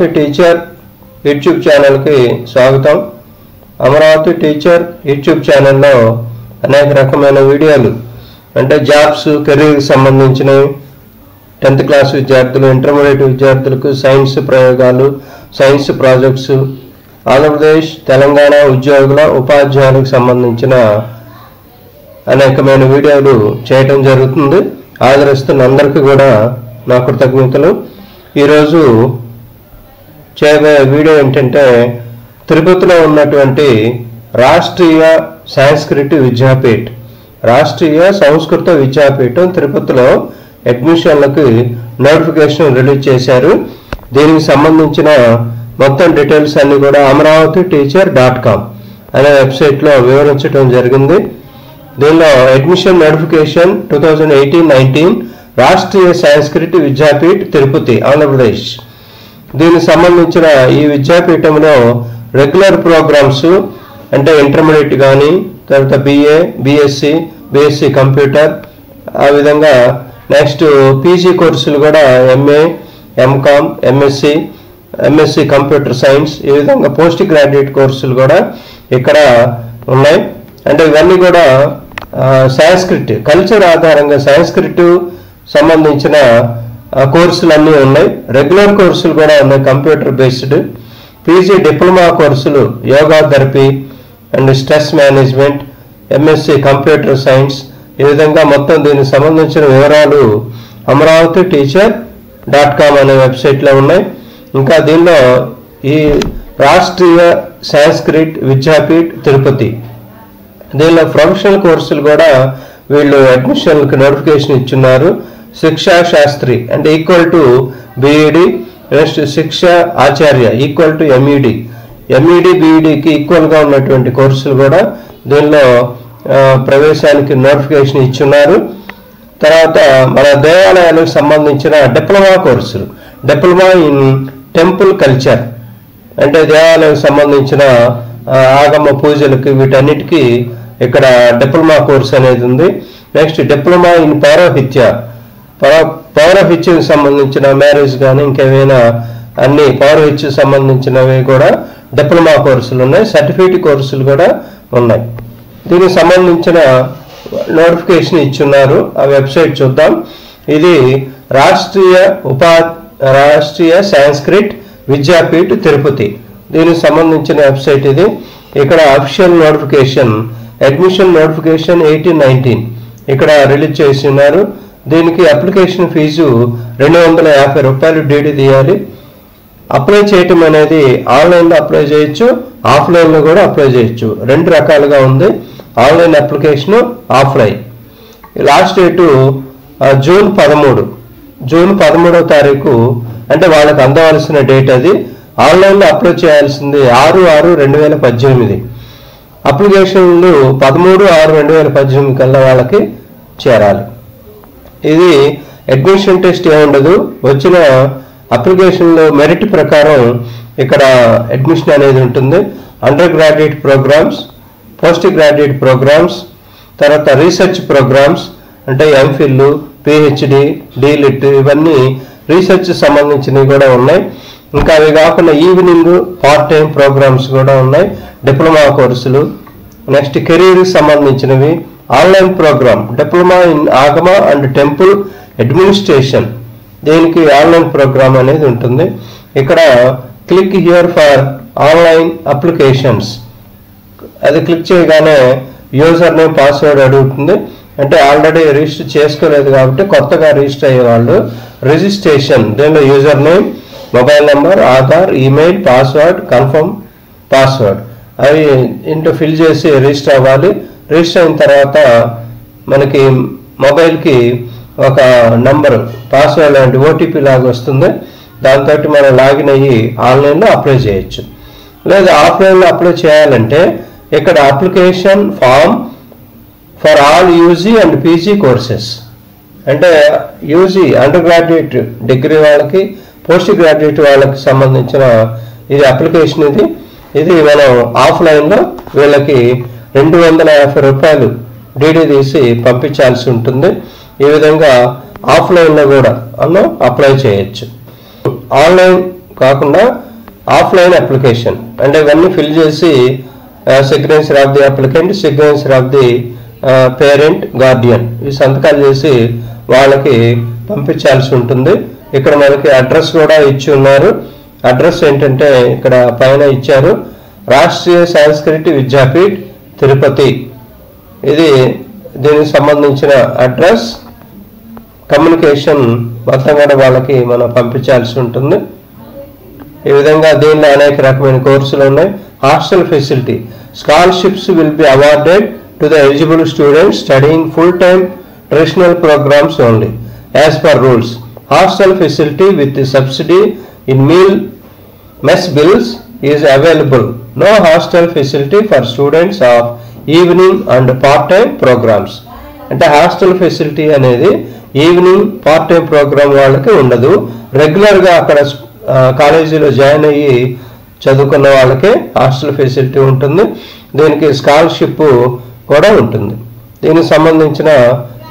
Amaravati teacher YouTube ఛానల్కి స్వాగతం. Amaravati teacher YouTube ఛానల్లో అనేక రకమైన వీడియోలు అంటే జాబ్స్, కెరీర్కి సంబంధించినవి, 10th క్లాస్ విద్యార్థులు, ఇంటర్మీడియట్ విద్యార్థులకు సైన్స్ ప్రయోగాలు, సైన్స్ ప్రాజెక్ట్స్, ఆంధ్రప్రదేశ్ తెలంగాణ ఉద్యోగుల ఉపాధ్యాయులకు సంబంధించిన అనేకమైన వీడియోలు చేయటం జరుగుతుంది. ఆదరిస్తున్న అందరికీ కూడా నా కృతజ్ఞతలు. ఈరోజు చేయబోయే వీడియో ఏంటంటే తిరుపతిలో ఉన్నటువంటి రాష్ట్రీయ సంస్కృత విద్యాపీఠం తిరుపతిలో అడ్మిషన్లకు నోటిఫికేషన్ రిలీజ్ చేశారు. దీనికి సంబంధించిన మొత్తం డీటెయిల్స్ అన్ని కూడా amravati.teacher.com అనే వెబ్సైట్లో వివరించడం జరిగింది. దీనిలో అడ్మిషన్ నోటిఫికేషన్ 2018-19 రాష్ట్రీయ సంస్కృత విద్యాపీఠ్ తిరుపతి ఆంధ్రప్రదేశ్. దీనికి సంబంధించిన ఈ విద్యాపీఠంలో రెగ్యులర్ ప్రోగ్రామ్స్ అంటే ఇంటర్మీడియట్ కానీ, తర్వాత BA, BSc కంప్యూటర్, ఆ విధంగా నెక్స్ట్ PG కోర్సులు కూడా MA, MCom, MSc computer science, ఈ విధంగా పోస్ట్ గ్రాడ్యుయేట్ కోర్సులు కూడా ఇక్కడ ఉన్నాయి. అంటే ఇవన్నీ కూడా సంస్కృత్ కల్చర్ ఆధారంగా సంస్కృత్ సంబంధించిన కోర్సులన్నీ ఉన్నాయి. రెగ్యులర్ కోర్సులు కూడా ఉన్నాయి, కంప్యూటర్ బేస్డ్. PG డిప్లొమా కోర్సులు yoga therapy and stress management, MSc computer science, ఈ విధంగా మొత్తం దీనికి సంబంధించిన వివరాలు amravati.teacher.com అనే వెబ్సైట్లో ఉన్నాయి. ఇంకా దీనిలో ఈ రాష్ట్రీయ సంస్కృత్ విద్యాపీఠ్ తిరుపతి దీనిలో ప్రొఫెషనల్ కోర్సులు కూడా వీళ్ళు అడ్మిషన్లకు నోటిఫికేషన్ ఇచ్చున్నారు. శిక్షా శాస్త్రి అంటే ఈక్వల్ టు BEd, నెక్స్ట్ శిక్షా ఆచార్య ఈక్వల్ టు MED, BEdకి ఈక్వల్గా ఉన్నటువంటి కోర్సులు కూడా దీనిలో ప్రవేశానికి నోటిఫికేషన్ ఇచ్చున్నారు. తర్వాత మన దేవాలయాలకు సంబంధించిన డిప్లొమా కోర్సులు, డిప్లొమా ఇన్ టెంపుల్ కల్చర్ అంటే దేవాలయాలకు సంబంధించిన ఆగమ పూజలకి వీటన్నిటికీ ఇక్కడ డిప్లొమా కోర్స్ అనేది ఉంది. నెక్స్ట్ డిప్లొమా ఇన్ పౌరహిత్యకు సంబంధించిన మ్యారేజ్ కానీ ఇంకేమైనా అన్ని పౌరహిత్య సంబంధించినవి కూడా డిప్లొమా కోర్సులు ఉన్నాయి. సర్టిఫికేట్ కోర్సులు కూడా ఉన్నాయి. దీనికి సంబంధించిన నోటిఫికేషన్ ఇచ్చున్నారు. ఆ వెబ్సైట్ చూద్దాం. ఇది రాష్ట్రీయ సంస్కృత్ విద్యాపీఠ్ తిరుపతి, దీనికి సంబంధించిన వెబ్సైట్ ఇది. ఇక్కడ అఫీషియల్ నోటిఫికేషన్ అడ్మిషన్ నోటిఫికేషన్ 18-19 ఇక్కడ రిలీజ్ చేసి ఉన్నారు. దీనికి అప్లికేషన్ ఫీజు 250 రూపాయలు DD తీయాలి. అప్లై చేయటం అనేది ఆన్లైన్లో అప్లై చేయొచ్చు, ఆఫ్లైన్లో కూడా అప్లై చేయొచ్చు. రెండు రకాలుగా ఉంది, online application, offline. Last date June 13వ తారీఖు అంటే వాళ్ళకి అందవలసిన డేట్ అది. ఆన్లైన్లో అప్లై చేయాల్సింది 6/6/2018. అప్లికేషన్లు 13/6/2018 కల్లా వాళ్ళకి చేరాలి. ఇది అడ్మిషన్ టెస్ట్ ఏముండదు. వచ్చిన అప్లికేషన్లో మెరిట్ ప్రకారం ఇక్కడ అడ్మిషన్ అనేది ఉంటుంది. Undergraduate programmes, postgraduate programmes, తర్వాత రీసెర్చ్ ప్రోగ్రామ్స్ అంటే MPhil, PhD, DLit ఇవన్నీ రీసెర్చ్ సంబంధించినవి కూడా ఉన్నాయి. ఇంకా అవి కాకుండా ఈవినింగ్ పార్ట్ టైం ప్రోగ్రామ్స్ కూడా ఉన్నాయి, డిప్లొమా కోర్సులు. నెక్స్ట్ కెరీర్కి సంబంధించినవి online programme diploma in Agama and temple administration, దీనికి ఆన్లైన్ ప్రోగ్రామ్ అనేది ఉంటుంది. ఇక్కడ click here for online applications అది క్లిక్ చేయగానే యూజర్ నేమ్, పాస్వర్డ్ అడుగుతుంది. అంటే ఆల్రెడీ రిజిస్టర్ చేసుకోలేదు కాబట్టి కొత్తగా రిజిస్టర్ అయ్యే వాళ్ళు రిజిస్ట్రేషన్, దీనిలో user name, mobile number, Aadhaar, email, password, confirm password అవి ఇంటూ ఫిల్ చేసి రిజిస్టర్ అవ్వాలి. రిజిస్టర్ అయిన తర్వాత మనకి మొబైల్కి ఒక నంబర్, పాస్వర్డ్ లాంటి OTP లాగా వస్తుంది. దాంతో మనం లాగిన్ అయ్యి ఆన్లైన్లో అప్లై చేయొచ్చు. లేదా ఆఫ్లైన్లో అప్లై చేయాలంటే ఇక్కడ application form for all UG and PG courses అంటే UG అండర్ గ్రాడ్యుయేట్ డిగ్రీ వాళ్ళకి, పోస్ట్ గ్రాడ్యుయేట్ వాళ్ళకి సంబంధించిన ఇది అప్లికేషన్. ఇది మనం ఆఫ్లైన్లో వీళ్ళకి 250 రూపాయలు DD తీసి పంపించాల్సి ఉంటుంది. ఈ విధంగా ఆఫ్లైన్లో కూడా అప్లై చేయొచ్చు. ఆన్లైన్ కాకుండా ఆఫ్లైన్ అప్లికేషన్ అంటే ఇవన్నీ ఫిల్ చేసి signature of the applicant, signature of the parent, Guardian ఈ సంతకాలు చేసి వాళ్ళకి పంపించాల్సి ఉంటుంది. ఇక్కడ మనకి అడ్రస్ కూడా ఇచ్చి ఉన్నారు. అడ్రస్ ఏంటంటే ఇక్కడ పైన ఇచ్చారు, రాష్ట్రీయ సంస్కృతి విద్యాపీఠ్ తిరుపతి. ఇది దీనికి సంబంధించిన అడ్రస్, కమ్యూనికేషన్ మొత్తం కూడా వాళ్ళకి మనం పంపించాల్సి ఉంటుంది. ఈ విధంగా దీనిలో అనేక రకమైన కోర్సులు ఉన్నాయి. Hostel facility, scholarships will be awarded to the eligible students studying full time traditional programmes only as per rules. Hostel facility with subsidy in meal mess bills is available. No hostel facility for students of evening and part time programmes. అంటే hostel facility అనేది evening part time programme వాళ్ళకి ఉండదు. రెగ్యులర్గా అక్కడ కాలేజీలో join అయ్యి చదువుకున్న వాళ్ళకే హాస్టల్ ఫెసిలిటీ ఉంటుంది. దీనికి స్కాలర్షిప్ కూడా ఉంటుంది. దీనికి సంబంధించిన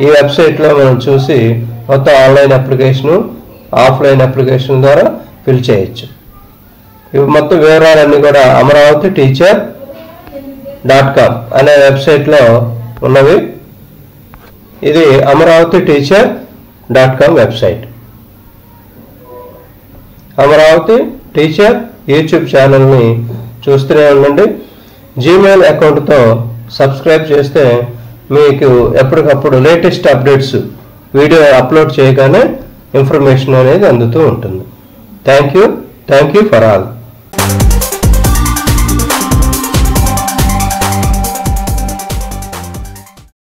ఈ వెబ్సైట్లో మనం చూసి మొత్తం ఆన్లైన్ అప్లికేషను, ఆఫ్లైన్ అప్లికేషన్ ద్వారా ఫిల్ చేయొచ్చు. ఇవి మొత్తం వివరాలన్నీ కూడా అమరావతి టీచర్.com అనే వెబ్సైట్లో ఉన్నవి. ఇది Amaravati teacher dot com website. Amaravati teacher YouTube ఛానల్ని చూస్తూనే ఉండండి. జీమెయిల్ అకౌంట్తో సబ్స్క్రైబ్ చేస్తే మీకు ఎప్పటికప్పుడు లేటెస్ట్ అప్డేట్స్ వీడియో అప్లోడ్ చేయగానే ఇన్ఫర్మేషన్ అనేది అందుతూ ఉంటుంది. Thank you for all.